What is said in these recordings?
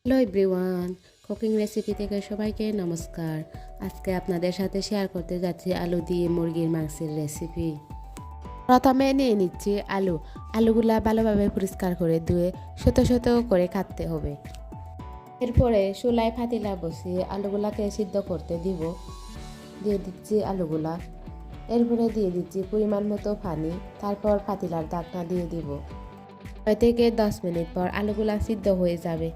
Hello everyone, cooking recipe থেকে সবাইকে নমস্কার। আজকে আপনাদের সাথে শেয়ার করতে যাচ্ছি আলু দিয়ে মুরগির মাংসের রেসিপি। প্রথমে নিয়ে নিচ্ছি আলুগুলা ভালোভাবে পরিষ্কার করে ধুয়ে শত শত করে কাটতে হবে। এরপরে চুলায় পাতিলা বসিয়ে আলুগুলাকে সিদ্ধ করতে দিয়ে দিচ্ছি আলুগুলা। এরপরে দিয়ে দিচ্ছি পরিমাণ মতো পানি, তারপর পাতিলার ঢাকনা দিয়ে দিব। 6 থেকে 10 মিনিট পর আলুগুলা সিদ্ধ হয়ে যাবে।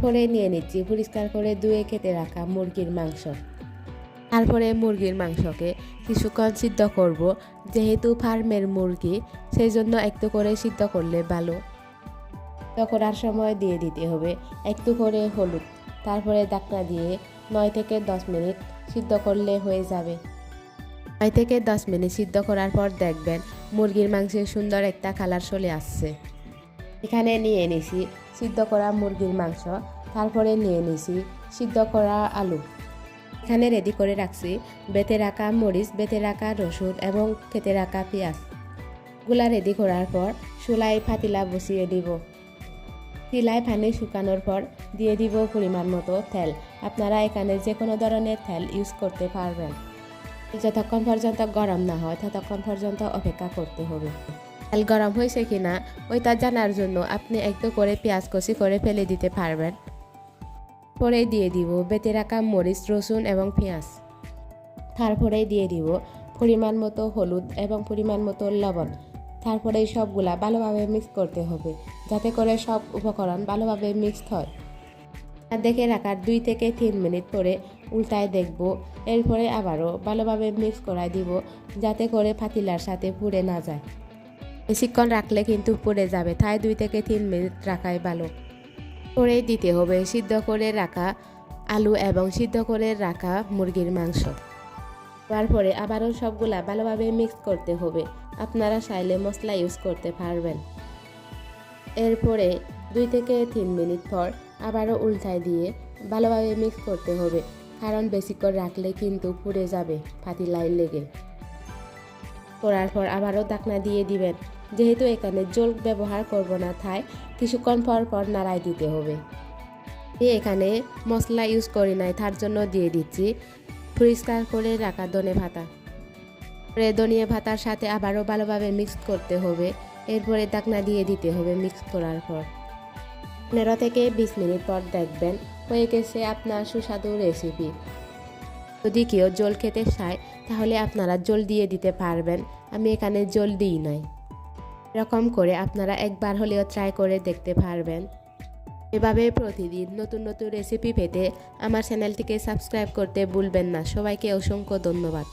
পরে নিয়ে নিচ্ছি পরিষ্কার করে ধুয়ে কেটে রাখা মুরগির মাংস। তারপরে মুরগির মাংসকে কিছুক্ষণ সিদ্ধ করব। যেহেতু ফার্মের মুরগি, সেই জন্য একটু করে সিদ্ধ করলে ভালো। সিদ্ধ করার সময় দিয়ে দিতে হবে একটু করে হলুদ। তারপরে ঢাকনা দিয়ে 9 থেকে 10 মিনিট সিদ্ধ করলে হয়ে যাবে। 9 থেকে 10 মিনিট সিদ্ধ করার পর দেখবেন মুরগির মাংসের সুন্দর একটা কালার চলে আসছে। এখানে নিয়ে নিছি সিদ্ধ করা মুরগির মাংস, তারপরে নিয়ে নিছি সিদ্ধ করা আলু। এখানে রেডি করে রাখছি বেটে রাখা মরিচ, বেটে রাখা রসুন এবং কেটে রাখা পেঁয়াজ। গুলা রেডি করার পর চুলায় পাতিলা বসিয়ে দিব। চুলায় পানি শুকানোর পর দিয়ে দিব পরিমাণ মতো তেল। আপনারা এখানে যে কোনো ধরনের তেল ইউজ করতে পারবেন। যতক্ষণ পর্যন্ত গরম না হয় ততক্ষণ পর্যন্ত অপেক্ষা করতে হবে। তেল গরম হয়েছে কিনা ওইটা জানার জন্য আপনি একটু করে পেঁয়াজ কষি করে ফেলে দিতে পারবেন। পরে দিয়ে দিব বেটে রাখা মরিচ, রসুন এবং পেঁয়াজ। তারপরে দিয়ে দিব পরিমাণ মতো হলুদ এবং পরিমাণ মতো লবণ। তারপরে সবগুলা ভালোভাবে মিক্স করতে হবে, যাতে করে সব উপকরণ ভালোভাবে মিক্সড হয়। দেখে রাখার 2 থেকে 3 মিনিট পরে উল্টায় দেখব। এরপরে আবারও ভালোভাবে মিক্স করাই দিব, যাতে করে পাতিলার সাথে পুড়ে না যায়। বেশিক্ষণ রাখলে কিন্তু পুড়ে যাবে, তাই 2 থেকে 3 মিনিট রাখাই ভালো। পরে দিতে হবে সিদ্ধ করে রাখা আলু এবং সিদ্ধ করে রাখা মুরগির মাংস। তারপরে আবারও সবগুলা ভালোভাবে মিক্স করতে হবে। আপনারা চাইলে মশলা ইউজ করতে পারবেন। এরপরে 2 থেকে 3 মিনিট পর আবারও উল্টায় দিয়ে ভালোভাবে মিক্স করতে হবে, কারণ বেশিক্ষণ রাখলে কিন্তু পুড়ে যাবে পাতিলায় লেগে। করার পর আবারও ঢাকনা দিয়ে দিবেন। যেহেতু এখানে জল ব্যবহার করব না, তাই কিছুক্ষণ পর পর নাড়াই দিতে হবে। এখানে মশলা ইউজ করি নাই, তার জন্য দিয়ে দিচ্ছি পরিষ্কার করে রাখা ধনে পাতা। ধনিয়া পাতার সাথে আবারও ভালোভাবে মিক্স করতে হবে। এরপরে ঢাকনা দিয়ে দিতে হবে। মিক্স করার পর 15 থেকে 20 মিনিট পর দেখবেন হয়ে গেছে আপনার সুস্বাদু রেসিপি। যদি কেউ জল খেতে চায় তাহলে আপনারা জল দিয়ে দিতে পারবেন। আমি এখানে জল দিই নাই। এরকম করে আপনারা একবার হলেও ট্রাই করে দেখতে পারবেন। এভাবে প্রতিদিন নতুন নতুন রেসিপি পেতে আমার চ্যানেলটিকে সাবস্ক্রাইব করতে ভুলবেন না। সবাইকে অসংখ্য ধন্যবাদ।